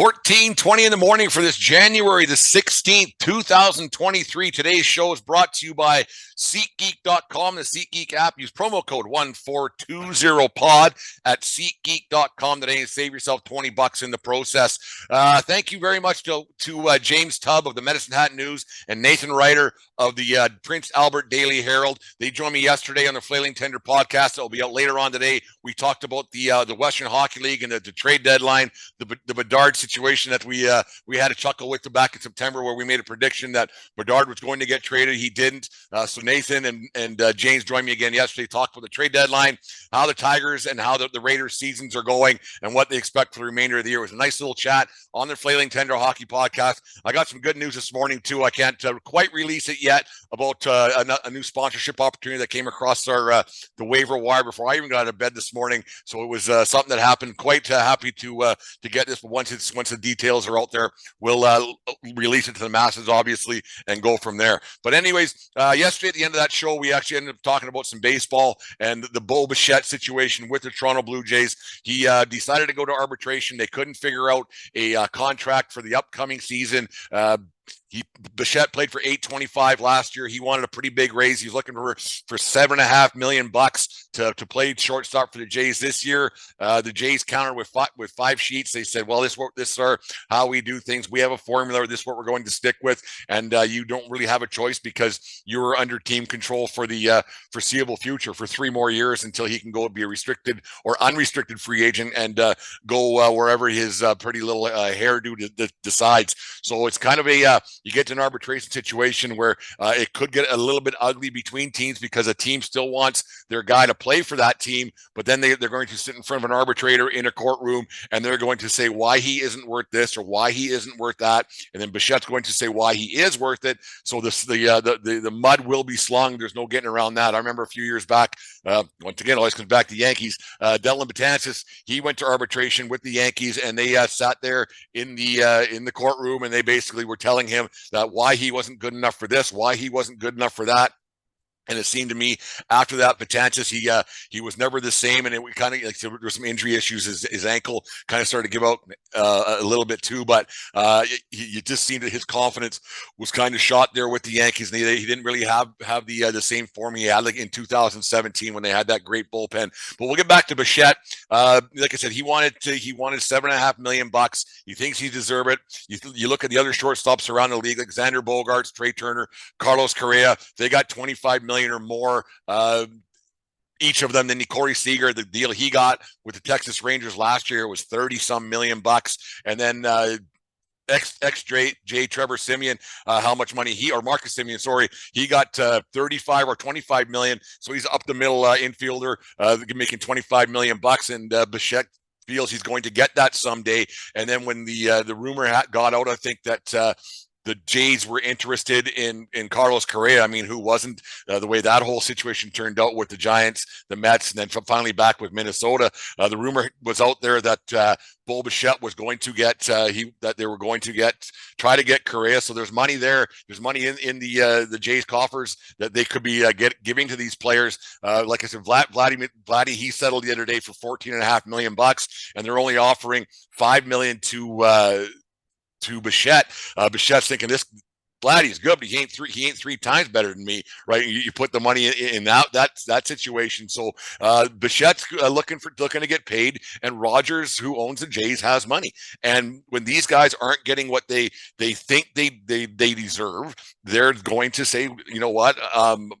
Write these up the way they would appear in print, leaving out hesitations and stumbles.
14:20 in the morning for this January the 16th, 2023. Today's show is brought to you by SeatGeek.com, the SeatGeek app. Use promo code 1420pod at SeatGeek.com today and save yourself $20 in the process. Thank you very much to James Tubb of the Medicine Hat News and Nathan Ryder of the Prince Albert Daily Herald. They joined me yesterday on the Flailing Tender podcast. It'll be out later on today. We talked about the Western Hockey League and the trade deadline, the Bedard situation that we had a chuckle with back in September, where we made a prediction that Bedard was going to get traded. He didn't. So Nathan and James joined me again yesterday, talked about the trade deadline, how the Tigers and how the Raiders seasons are going, and what they expect for the remainder of the year. It was a nice little chat on the Flailing Tender Hockey podcast. I got some good news this morning too. I can't quite release it yet about a new sponsorship opportunity that came across our the waiver wire before I even got out of bed this morning. So it was something that happened. Quite happy to get this. But once the details are out there, we'll release it to the masses, obviously, and go from there. But anyways, yesterday at the end of that show, we actually ended up talking about some baseball and the Bichette situation with the Toronto Blue Jays. He decided to go to arbitration. They couldn't figure out a contract for the upcoming season. Bichette played for $825 last year. He wanted a pretty big raise. He's looking for $7.5 million to play shortstop for the Jays this year. The Jays countered with five sheets. They said, "Well, this is how we do things. We have a formula. This is what we're going to stick with, and you don't really have a choice because you're under team control for the foreseeable future for 3 more years until he can go be a restricted or unrestricted free agent and go wherever his pretty little hairdo decides." So it's kind of you get to an arbitration situation where it could get a little bit ugly between teams because a team still wants their guy to play for that team, but then they're going to sit in front of an arbitrator in a courtroom and they're going to say why he isn't worth this or why he isn't worth that, and then Bichette's going to say why he is worth it. So the mud will be slung. There's no getting around that. I remember a few years back, once again, always comes back to Yankees. Dylan Betances, he went to arbitration with the Yankees, and they sat there in the courtroom, and they basically were telling him that why he wasn't good enough for this, why he wasn't good enough for that. And it seemed to me after that, Betances, he was never the same, and it kind of like there were some injury issues. His ankle kind of started to give out a little bit too, but you just seemed that his confidence was kind of shot there with the Yankees, and he didn't really have the same form he had like in 2017 when they had that great bullpen. But we'll get back to Bichette. Like I said, he wanted $7.5 million. He thinks he deserves it. You look at the other shortstops around the league, like Xander Bogaerts, Trey Turner, Carlos Correa. They got $25 million or more each of them. Then Corey Seager, the deal he got with the Texas Rangers last year was $30-some million. And then ex-J Trevor Simeon, how much money Marcus Simeon, sorry, he got 35 or 25 million. So he's up the middle infielder, making $25 million, and Bichette feels he's going to get that someday. And then when the rumor got out, I think that the Jays were interested in Carlos Correa. I mean, who wasn't? The way that whole situation turned out with the Giants, the Mets, and then finally back with Minnesota. The rumor was out there that Bo Bichette was going to get that they were going to try to get Correa. So there's money there. There's money in the Jays coffers that they could be giving to these players. Like I said, Vladdy, he settled the other day for $14.5 million, and they're only offering $5 million to Bichette. Bichette's thinking this Vladdy's good, but he ain't 3 times better than me, right? You put the money in that situation. So Bichette's looking to get paid, and Rogers, who owns the Jays, has money. And when these guys aren't getting what they think they deserve, they're going to say, you know what, I'm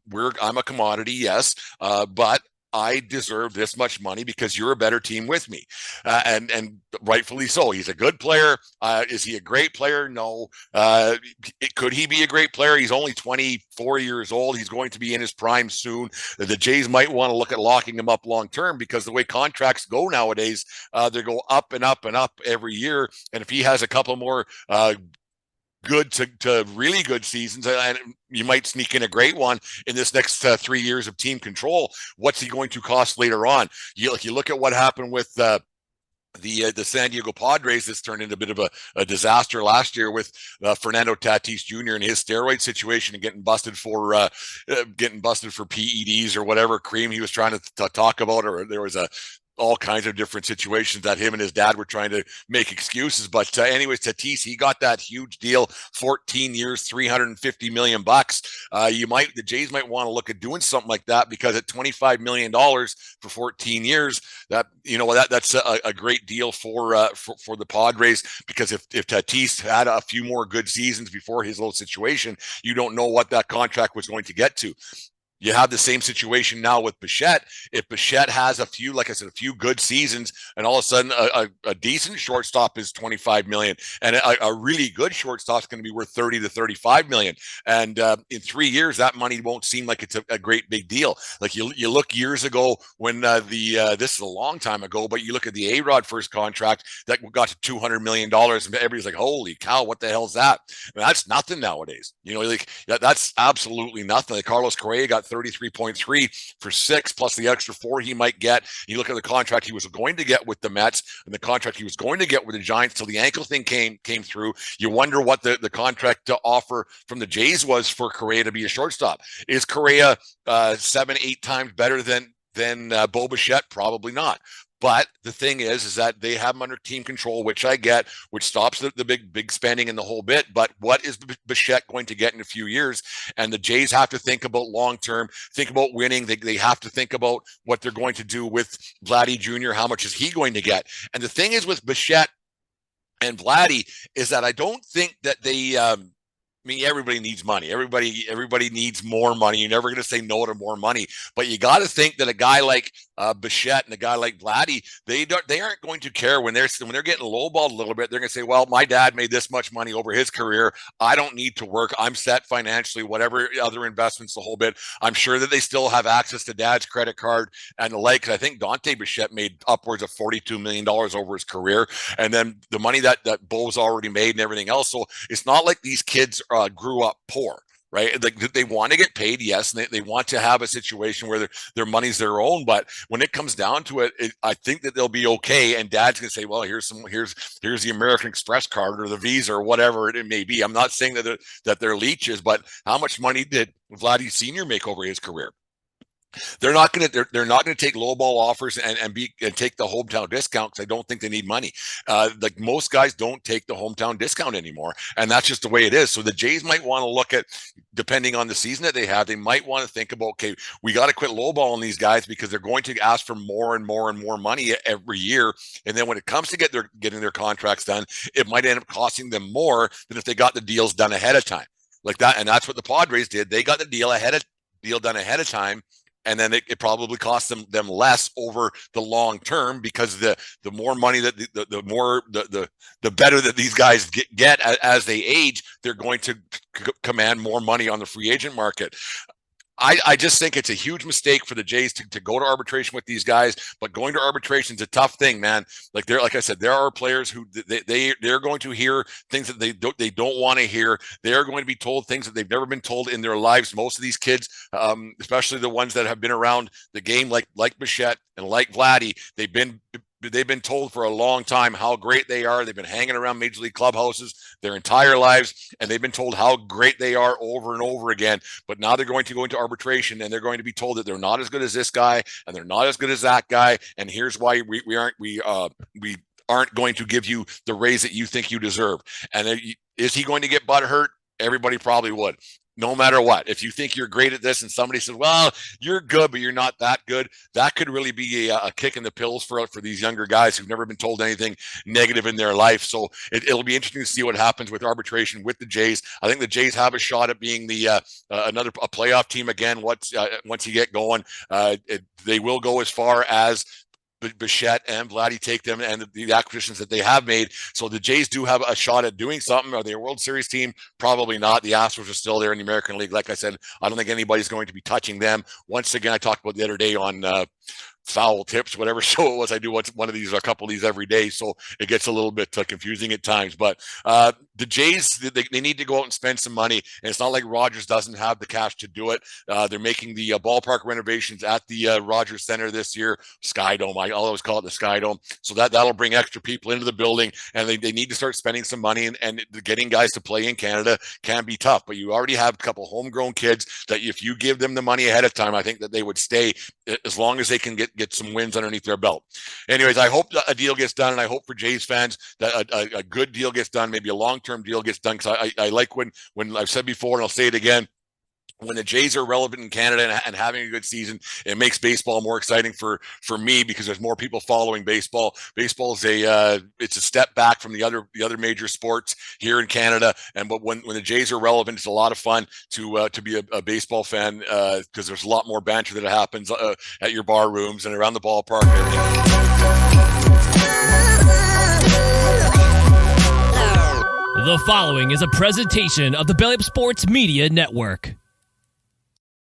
a commodity, yes, but I deserve this much money because you're a better team with me. And rightfully so. He's a good player. Is he a great player? No. Could he be a great player? He's only 24 years old. He's going to be in his prime soon. The Jays might want to look at locking him up long term because the way contracts go nowadays, they go up and up and up every year. And if he has a couple more good to really good seasons, and you might sneak in a great one in this next 3 years of team control, what's he going to cost later on? You look at what happened with the San Diego Padres. This turned into a bit of a disaster last year with Fernando Tatis Jr. and his steroid situation and getting busted for PEDs or whatever cream he was trying to talk about, or there was all kinds of different situations that him and his dad were trying to make excuses. But anyways, Tatis, he got that huge deal, 14 years, $350 million. The Jays might want to look at doing something like that, because at $25 million for 14 years, that's a great deal for the Padres, because if Tatis had a few more good seasons before his little situation, you don't know what that contract was going to get to. You have the same situation now with Bichette. If Bichette has a few, like I said, a few good seasons, and all of a sudden a decent shortstop is 25 million, and a really good shortstop is going to be worth 30 to 35 million. And in 3 years, that money won't seem like it's a great big deal. Like you look years ago when this is a long time ago, but you look at the A-Rod first contract that got to $200 million, and everybody's like, holy cow, what the hell's that? And that's nothing nowadays. Like that's absolutely nothing. Like Carlos Correa got 33.3 for 6 plus the extra 4 he might get. You look at the contract he was going to get with the Mets and the contract he was going to get with the Giants till the ankle thing came through. You wonder what the contract to offer from the Jays was for Correa to be a shortstop. Is Correa 7-8 times better than Bo Bichette? Probably not. But the thing is that they have him under team control, which I get, which stops the big spending in the whole bit. But what is Bichette going to get in a few years? And the Jays have to think about long-term, think about winning. They have to think about what they're going to do with Vladdy Jr. How much is he going to get? And the thing is with Bichette and Vladdy is that I don't think that they everybody needs money. Everybody needs more money. You're never going to say no to more money. But you got to think that a guy like Bichette and a guy like Vladdy, they aren't going to care when they're getting lowballed a little bit. They're going to say, well, my dad made this much money over his career. I don't need to work. I'm set financially, whatever other investments, the whole bit. I'm sure that they still have access to dad's credit card and the like. I think Dante Bichette made upwards of $42 million over his career. And then the money that Bo's already made and everything else. So it's not like these kids grew up poor, right? They want to get paid, yes, and they want to have a situation where their money's their own. But when it comes down to it, I think that they'll be okay. And dad's gonna say, well, here's the American Express card or the Visa or whatever it may be. I'm not saying that they're leeches, but how much money did Vladdy Sr. make over his career? They're not going to take lowball offers and take the hometown discount, because I don't think they need money. Like most guys don't take the hometown discount anymore, and that's just the way it is. So the Jays might want to look at, depending on the season that they have, they might want to think about, okay, we got to quit lowballing these guys, because they're going to ask for more and more and more money every year. And then when it comes to getting their contracts done, it might end up costing them more than if they got the deals done ahead of time, like that. And that's what the Padres did. They got the deal done ahead of time. And then it probably costs them less over the long term, because the more money that the better that these guys get as they age, they're going to command more money on the free agent market. I just think it's a huge mistake for the Jays to go to arbitration with these guys. But going to arbitration is a tough thing, man. Like I said, there are players who they're going to hear things that they don't want to hear. They're going to be told things that they've never been told in their lives. Most of these kids, especially the ones that have been around the game, like Bichette and like Vladdy, they've been told for a long time how great they are. They've been hanging around major league clubhouses their entire lives, and they've been told how great they are over and over again. But now they're going to go into arbitration, and they're going to be told that they're not as good as this guy, and they're not as good as that guy. And here's why we aren't going to give you the raise that you think you deserve. And is he going to get butthurt? Everybody probably would. No matter what, if you think you're great at this and somebody says, well, you're good, but you're not that good, that could really be a kick in the pills for these younger guys who've never been told anything negative in their life. So it'll be interesting to see what happens with arbitration with the Jays. I think the Jays have a shot at being a playoff team again once you get going. They will go as far as Bichette and Vladdy take them, and the acquisitions that they have made. So the Jays do have a shot at doing something. Are they a World Series team? Probably not. The Astros are still there in the American League. Like I said, I don't think anybody's going to be touching them. Once again, I talked about the other day on Foul Tips, whatever show it was. I do a couple of these every day, so it gets a little bit confusing at times. But the Jays, they need to go out and spend some money, and it's not like Rogers doesn't have the cash to do it. They're making the ballpark renovations at the Rogers Center this year, Sky Dome. I always call it the Sky Dome. So that'll bring extra people into the building, and they need to start spending some money, and getting guys to play in Canada can be tough. But you already have a couple homegrown kids that if you give them the money ahead of time, I think that they would stay as long as they can get get some wins underneath their belt. Anyways, I hope a deal gets done, and I hope for Jays fans that a good deal gets done, maybe a long-term deal gets done, because I like when I've said before, and I'll say it again, when the Jays are relevant in Canada and having a good season, it makes baseball more exciting for me, because there's more people following baseball. Baseball is it's a step back from the other major sports here in Canada. But when the Jays are relevant, it's a lot of fun to be a baseball fan, because there's a lot more banter that happens at your bar rooms and around the ballpark and everything. The following is a presentation of the Belly Up Sports Media Network.